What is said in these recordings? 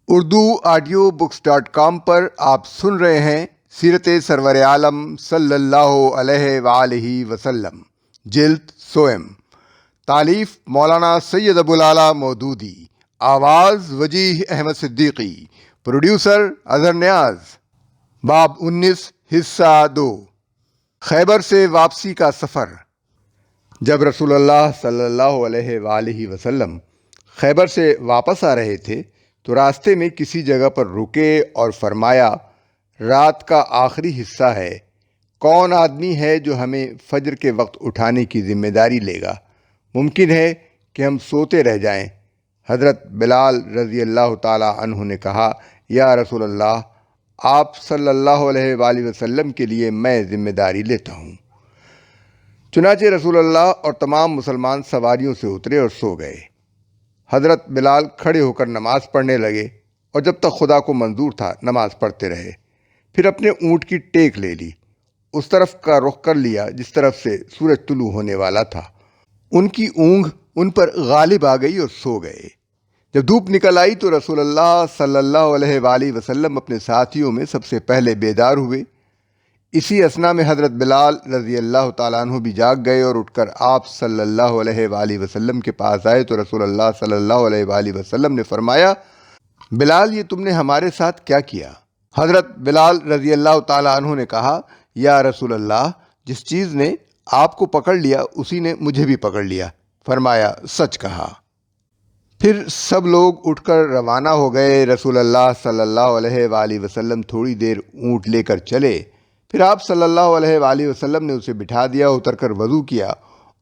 Urdu audio books .com پر آپ سن رہے ہیں سیرت سرور عالم صلی اللہ علیہ وآلہ وسلم، جلد سوم، تالیف مولانا سید ابو العلا مودودی، آواز وجیح احمد صدیقی، پروڈیوسر اظہر نیاز۔ باب 19، حصہ 2، خیبر سے واپسی کا سفر۔ جب رسول اللہ صلی اللہ علیہ وآلہ وسلم خیبر سے واپس آ رہے تھے تو راستے میں کسی جگہ پر رکے اور فرمایا، رات کا آخری حصہ ہے، کون آدمی ہے جو ہمیں فجر کے وقت اٹھانے کی ذمہ داری لے گا؟ ممکن ہے کہ ہم سوتے رہ جائیں۔ حضرت بلال رضی اللہ تعالی عنہ نے کہا، یا رسول اللہ، آپ صلی اللہ علیہ وآلہ وسلم کے لیے میں ذمہ داری لیتا ہوں۔ چنانچہ رسول اللہ اور تمام مسلمان سواریوں سے اترے اور سو گئے۔ حضرت بلال کھڑے ہو کر نماز پڑھنے لگے اور جب تک خدا کو منظور تھا نماز پڑھتے رہے۔ پھر اپنے اونٹ کی ٹیک لے لی، اس طرف کا رخ کر لیا جس طرف سے سورج طلوع ہونے والا تھا۔ ان کی اونگ ان پر غالب آ گئی اور سو گئے۔ جب دھوپ نکل آئی تو رسول اللہ صلی اللہ علیہ وآلہ وسلم اپنے ساتھیوں میں سب سے پہلے بیدار ہوئے۔ اسی اثنا میں حضرت بلال رضی اللہ تعالیٰ عنہ بھی جاگ گئے اور اٹھ کر آپ صلی اللہ علیہ وآلہ وسلم کے پاس آئے تو رسول اللہ صلی اللہ علیہ وآلہ وسلم نے فرمایا، بلال، یہ تم نے ہمارے ساتھ کیا کیا؟ حضرت بلال رضی اللہ تعالیٰ عنہ نے کہا، یا رسول اللہ، جس چیز نے آپ کو پکڑ لیا اسی نے مجھے بھی پکڑ لیا۔ فرمایا، سچ کہا۔ پھر سب لوگ اٹھ کر روانہ ہو گئے۔ رسول اللہ صلی اللہ علیہ وآلہ وسلم تھوڑی دیر اونٹ لے کر چلے، پھر آپ صلی اللہ علیہ وآلہ وسلم نے اسے بٹھا دیا، اتر کر وضو کیا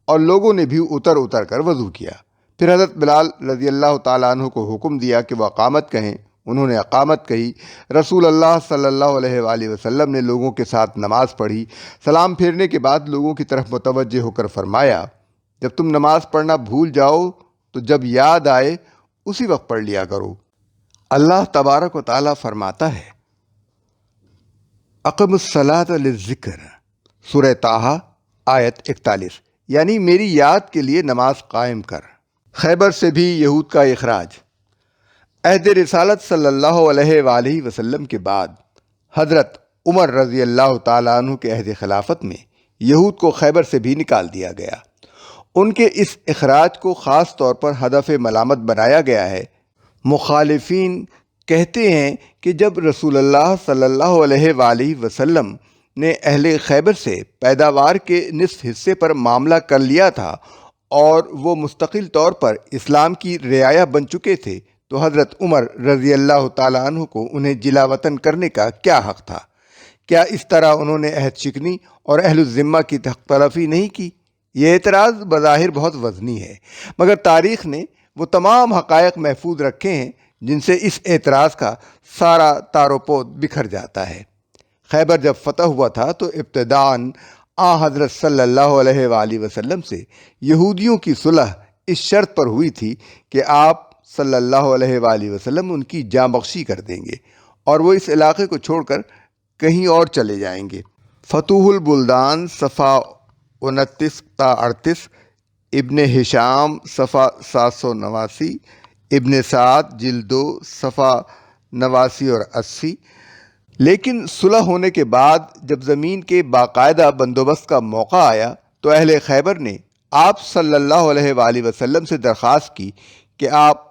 اور لوگوں نے بھی اتر کر وضو کیا۔ پھر حضرت بلال رضی اللہ تعالیٰ عنہ کو حکم دیا کہ وہ اقامت کہیں۔ انہوں نے اقامت کہی۔ رسول اللہ صلی اللہ علیہ وآلہ وسلم نے لوگوں کے ساتھ نماز پڑھی۔ سلام پھیرنے کے بعد لوگوں کی طرف متوجہ ہو کر فرمایا، جب تم نماز پڑھنا بھول جاؤ تو جب یاد آئے اسی وقت پڑھ لیا کرو۔ اللہ تبارک و تعالیٰ فرماتا ہے، اقم الصلاۃ للذکر، سورہ طٰہٰ آیت 41، یعنی میری یاد کے لیے نماز قائم کر۔ خیبر سے بھی یہود کا اخراج۔ عہد رسالت صلی اللہ علیہ وآلہ وسلم کے بعد حضرت عمر رضی اللہ تعالیٰ عنہ کے عہد خلافت میں یہود کو خیبر سے بھی نکال دیا گیا۔ ان کے اس اخراج کو خاص طور پر ہدف ملامت بنایا گیا ہے۔ مخالفین کہتے ہیں کہ جب رسول اللہ صلی اللہ علیہ وآلہ وسلم نے اہل خیبر سے پیداوار کے نصف حصے پر معاملہ کر لیا تھا اور وہ مستقل طور پر اسلام کی رعایا بن چکے تھے تو حضرت عمر رضی اللہ تعالیٰ عنہ کو انہیں جلا وطن کرنے کا کیا حق تھا؟ کیا اس طرح انہوں نے عہد شکنی اور اہل الذمہ کی حق تلفی نہیں کی؟ یہ اعتراض بظاہر بہت وزنی ہے، مگر تاریخ نے وہ تمام حقائق محفوظ رکھے ہیں جن سے اس اعتراض کا سارا تار و پود بکھر جاتا ہے۔ خیبر جب فتح ہوا تھا تو ابتداً حضرت صلی اللہ علیہ وآلہ وسلم سے یہودیوں کی صلح اس شرط پر ہوئی تھی کہ آپ صلی اللہ علیہ وآلہ وسلم ان کی جاں بخشی کر دیں گے اور وہ اس علاقے کو چھوڑ کر کہیں اور چلے جائیں گے۔ فتوح البلدان صفحہ 29 تا 38، ابن ہشام صفحہ 789، ابن سعد جلد 2 صفحہ 89 اور 80۔ لیکن صلح ہونے کے بعد جب زمین کے باقاعدہ بندوبست کا موقع آیا تو اہل خیبر نے آپ صلی اللہ علیہ وآلہ وسلم سے درخواست کی کہ آپ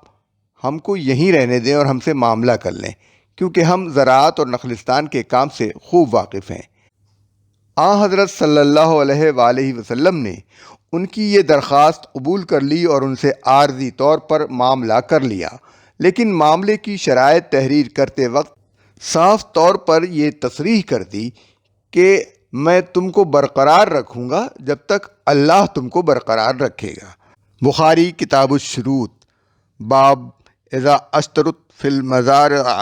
ہم کو یہیں رہنے دیں اور ہم سے معاملہ کر لیں، کیونکہ ہم زراعت اور نخلستان کے کام سے خوب واقف ہیں۔ حضرت صلی اللہ علیہ وآلہ وسلم نے ان کی یہ درخواست قبول کر لی اور ان سے عارضی طور پر معاملہ کر لیا، لیکن معاملے کی شرائط تحریر کرتے وقت صاف طور پر یہ تصریح کر دی کہ میں تم کو برقرار رکھوں گا جب تک اللہ تم کو برقرار رکھے گا۔ بخاری کتاب الشروط، باب اذا اشترط فی المزارع،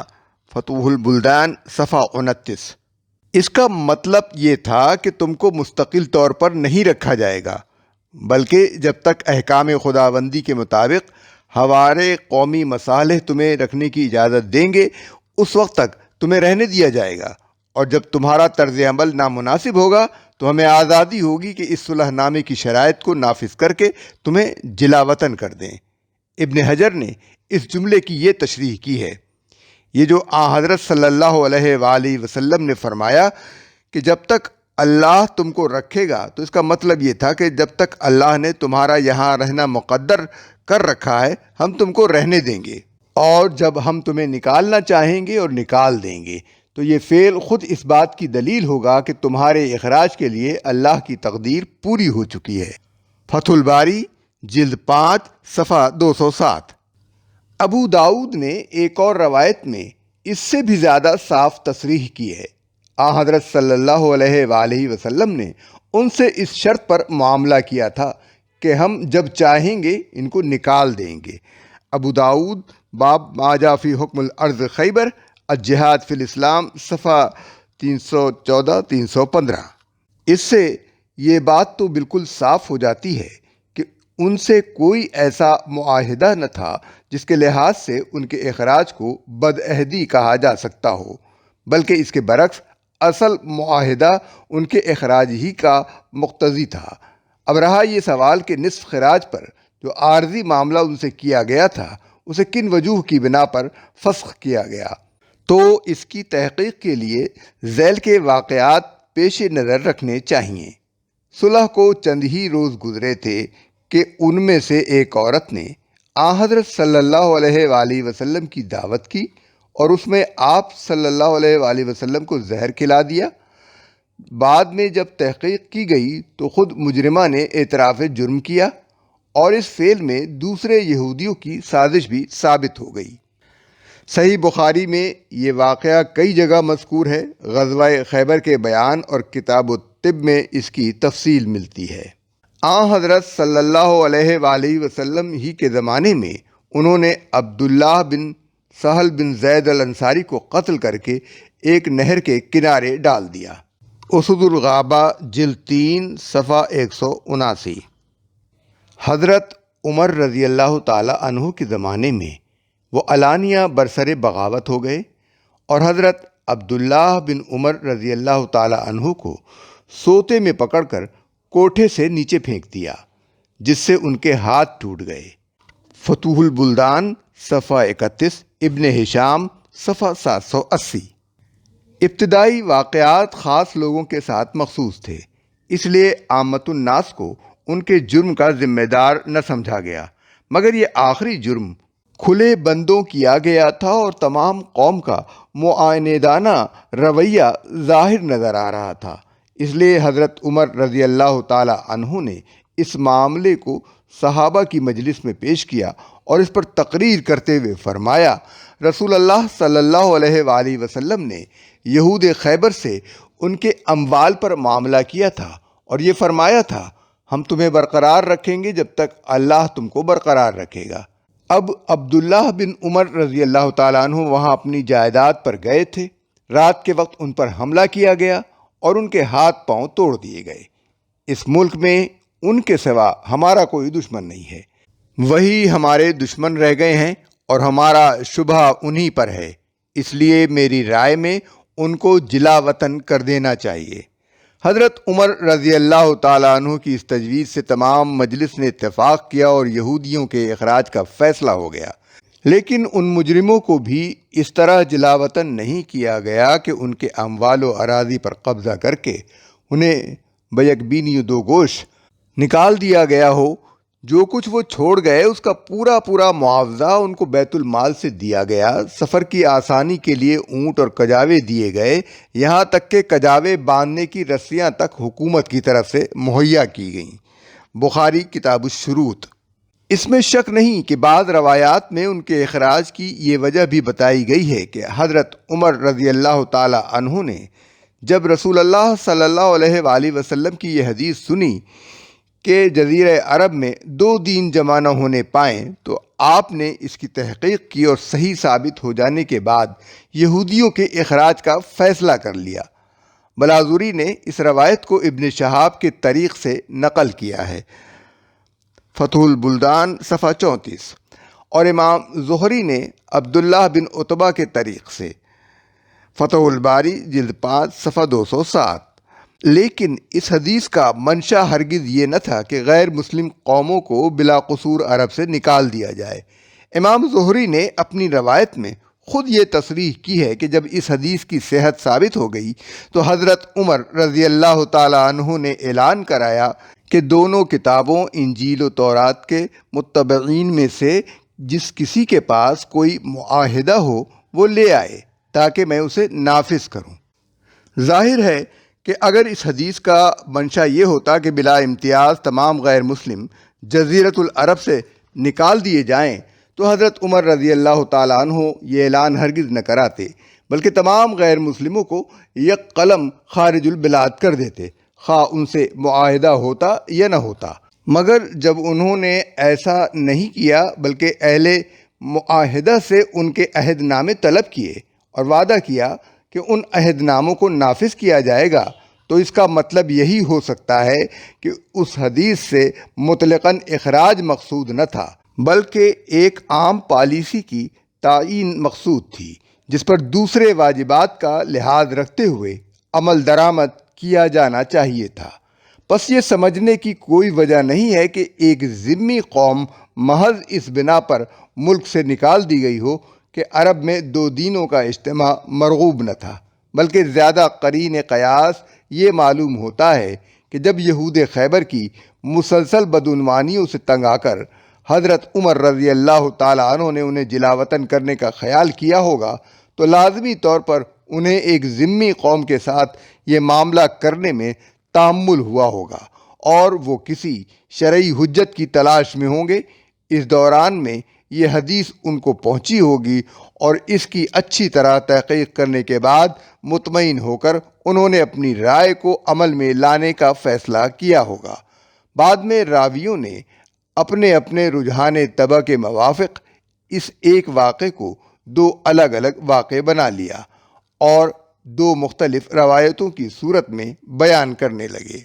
فتوح البلدان صفحہ 29۔ اس کا مطلب یہ تھا کہ تم کو مستقل طور پر نہیں رکھا جائے گا، بلکہ جب تک احکام خداوندی کے مطابق ہمارے قومی مصالح تمہیں رکھنے کی اجازت دیں گے اس وقت تک تمہیں رہنے دیا جائے گا، اور جب تمہارا طرز عمل نامناسب ہوگا تو ہمیں آزادی ہوگی کہ اس صلح نامے کی شرائط کو نافذ کر کے تمہیں جلا وطن کر دیں۔ ابن حجر نے اس جملے کی یہ تشریح کی ہے۔ یہ جو حضرت صلی اللہ علیہ وآلہ وسلم نے فرمایا کہ جب تک اللہ تم کو رکھے گا، تو اس کا مطلب یہ تھا کہ جب تک اللہ نے تمہارا یہاں رہنا مقدر کر رکھا ہے، ہم تم کو رہنے دیں گے، اور جب ہم تمہیں نکالنا چاہیں گے اور نکال دیں گے۔ تو یہ فعل خود اس بات کی دلیل ہوگا کہ تمہارے اخراج کے لیے اللہ کی تقدیر پوری ہو چکی ہے۔ فتح الباری جلد 5 صفحہ 207۔ ابو داؤد نے ایک اور روایت میں اس سے بھی زیادہ صاف تصریح کی ہے۔ حضرت صلی اللہ علیہ وآلہ وسلم نے ان سے اس شرط پر معاملہ کیا تھا کہ ہم جب چاہیں گے ان کو نکال دیں گے۔ ابو داؤد باب ما جاء فی حکم الارض خیبر الجہاد فی الاسلام صفحہ 314-315۔ اس سے یہ بات تو بالکل صاف ہو جاتی ہے کہ ان سے کوئی ایسا معاہدہ نہ تھا جس کے لحاظ سے ان کے اخراج کو بدعہدی کہا جا سکتا ہو، بلکہ اس کے برعکس اصل معاہدہ ان کے اخراج ہی کا مقتضی تھا۔ اب رہا یہ سوال کہ نصف خراج پر جو عارضی معاملہ ان سے کیا گیا تھا، اسے کن وجوہ کی بنا پر فسخ کیا گیا، تو اس کی تحقیق کے لیے ذیل کے واقعات پیش نظر رکھنے چاہیے۔ صلح کو چند ہی روز گزرے تھے کہ ان میں سے ایک عورت نے حضرت صلی اللہ علیہ وآلہ وسلم کی دعوت کی اور اس میں آپ صلی اللہ علیہ وآلہ وسلم کو زہر کھلا دیا۔ بعد میں جب تحقیق کی گئی تو خود مجرمہ نے اعتراف جرم کیا، اور اس فعل میں دوسرے یہودیوں کی سازش بھی ثابت ہو گئی۔ صحیح بخاری میں یہ واقعہ کئی جگہ مذکور ہے۔ غزوہ خیبر کے بیان اور کتاب الطب میں اس کی تفصیل ملتی ہے۔ حضرت صلی اللہ علیہ وآلہ وسلم ہی کے زمانے میں انہوں نے عبداللہ بن سہل بن زید الانصاری کو قتل کر کے ایک نہر کے کنارے ڈال دیا۔ اسد الغابہ جلد 3 صفحہ 179۔ حضرت عمر رضی اللہ تعالی عنہ کے زمانے میں وہ علانیہ برسر بغاوت ہو گئے، اور حضرت عبداللہ بن عمر رضی اللہ تعالی عنہ کو سوتے میں پکڑ کر کوٹھے سے نیچے پھینک دیا، جس سے ان کے ہاتھ ٹوٹ گئے۔ فتوح البلدان صفحہ 31، ابن ہشام صفحہ 780۔ ابتدائی واقعات خاص لوگوں کے ساتھ مخصوص تھے، اس لیے عامت الناس کو ان کے جرم کا ذمہ دار نہ سمجھا گیا، مگر یہ آخری جرم کھلے بندوں کیا گیا تھا اور تمام قوم کا معاندانہ رویہ ظاہر نظر آ رہا تھا۔ اس لیے حضرت عمر رضی اللہ تعالی عنہ نے اس معاملے کو صحابہ کی مجلس میں پیش کیا اور اس پر تقریر کرتے ہوئے فرمایا، رسول اللہ صلی اللہ علیہ وآلہ وسلم نے یہود خیبر سے ان کے اموال پر معاملہ کیا تھا اور یہ فرمایا تھا، ہم تمہیں برقرار رکھیں گے جب تک اللہ تم کو برقرار رکھے گا۔ اب عبداللہ بن عمر رضی اللہ تعالیٰ عنہ وہاں اپنی جائیداد پر گئے تھے۔ رات کے وقت ان پر حملہ کیا گیا اور ان کے ہاتھ پاؤں توڑ دیے گئے۔ اس ملک میں ان کے سوا ہمارا کوئی دشمن نہیں ہے، وہی ہمارے دشمن رہ گئے ہیں اور ہمارا شبہ انہی پر ہے، اس لیے میری رائے میں ان کو جلا وطن کر دینا چاہیے۔ حضرت عمر رضی اللہ تعالیٰ عنہ کی اس تجویز سے تمام مجلس نے اتفاق کیا اور یہودیوں کے اخراج کا فیصلہ ہو گیا، لیکن ان مجرموں کو بھی اس طرح جلا وطن نہیں کیا گیا کہ ان کے اموال و اراضی پر قبضہ کر کے انہیں بیک بینی و دو گوش نکال دیا گیا ہو۔ جو کچھ وہ چھوڑ گئے اس کا پورا معاوضہ ان کو بیت المال سے دیا گیا۔ سفر کی آسانی کے لیے اونٹ اور کجاوے دیے گئے، یہاں تک کہ کجاوے باندھنے کی رسیاں تک حکومت کی طرف سے مہیا کی گئیں۔ بخاری کتاب الشروط۔ اس میں شک نہیں کہ بعض روایات میں ان کے اخراج کی یہ وجہ بھی بتائی گئی ہے کہ حضرت عمر رضی اللہ تعالی عنہ نے جب رسول اللہ صلی اللہ علیہ وآلہ وسلم کی یہ حدیث سنی کہ جزیرہ عرب میں 2 دین جمع نہ ہونے پائیں، تو آپ نے اس کی تحقیق کی اور صحیح ثابت ہو جانے کے بعد یہودیوں کے اخراج کا فیصلہ کر لیا۔ بلاذوری نے اس روایت کو ابن شہاب کے طریق سے نقل کیا ہے، فتح البلدان صفحہ 34، اور امام زہری نے عبداللہ بن عتبہ کے طریق سے، فتح الباری جلد 5 صفحہ 207۔ لیکن اس حدیث کا منشا ہرگز یہ نہ تھا کہ غیر مسلم قوموں کو بلا قصور عرب سے نکال دیا جائے۔ امام زہری نے اپنی روایت میں خود یہ تصریح کی ہے کہ جب اس حدیث کی صحت ثابت ہو گئی تو حضرت عمر رضی اللہ تعالیٰ عنہ نے اعلان کرایا کہ دونوں کتابوں انجیل و تورات کے متبعین میں سے جس کسی کے پاس کوئی معاہدہ ہو وہ لے آئے تاکہ میں اسے نافذ کروں۔ ظاہر ہے کہ اگر اس حدیث کا منشا یہ ہوتا کہ بلا امتیاز تمام غیر مسلم جزیرۃ العرب سے نکال دیے جائیں تو حضرت عمر رضی اللہ تعالیٰ عنہ یہ اعلان ہرگز نہ کراتے، بلکہ تمام غیر مسلموں کو یک قلم خارج البلاد کر دیتے، خواہ ان سے معاہدہ ہوتا یا نہ ہوتا۔ مگر جب انہوں نے ایسا نہیں کیا بلکہ اہل معاہدہ سے ان کے عہد نامے طلب کیے اور وعدہ کیا کہ ان عہد ناموں کو نافذ کیا جائے گا، تو اس کا مطلب یہی ہو سکتا ہے کہ اس حدیث سے مطلقاً اخراج مقصود نہ تھا، بلکہ ایک عام پالیسی کی تعیین مقصود تھی جس پر دوسرے واجبات کا لحاظ رکھتے ہوئے عمل درآمد کیا جانا چاہیے تھا۔ پس یہ سمجھنے کی کوئی وجہ نہیں ہے کہ ایک ذمی قوم محض اس بنا پر ملک سے نکال دی گئی ہو کہ عرب میں دو دینوں کا اجتماع مرغوب نہ تھا، بلکہ زیادہ قرین قیاس یہ معلوم ہوتا ہے کہ جب یہود خیبر کی مسلسل بدعنوانیوں سے تنگ آ کر حضرت عمر رضی اللہ تعالیٰ عنہ نے انہیں جلا وطن کرنے کا خیال کیا ہوگا تو لازمی طور پر انہیں ایک ذمی قوم کے ساتھ یہ معاملہ کرنے میں تأمل ہوا ہوگا اور وہ کسی شرعی حجت کی تلاش میں ہوں گے۔ اس دوران میں یہ حدیث ان کو پہنچی ہوگی اور اس کی اچھی طرح تحقیق کرنے کے بعد مطمئن ہو کر انہوں نے اپنی رائے کو عمل میں لانے کا فیصلہ کیا ہوگا۔ بعد میں راویوں نے اپنے اپنے رجحان طبع کے موافق اس ایک واقعے کو دو الگ الگ واقعے بنا لیا اور دو مختلف روایتوں کی صورت میں بیان کرنے لگے۔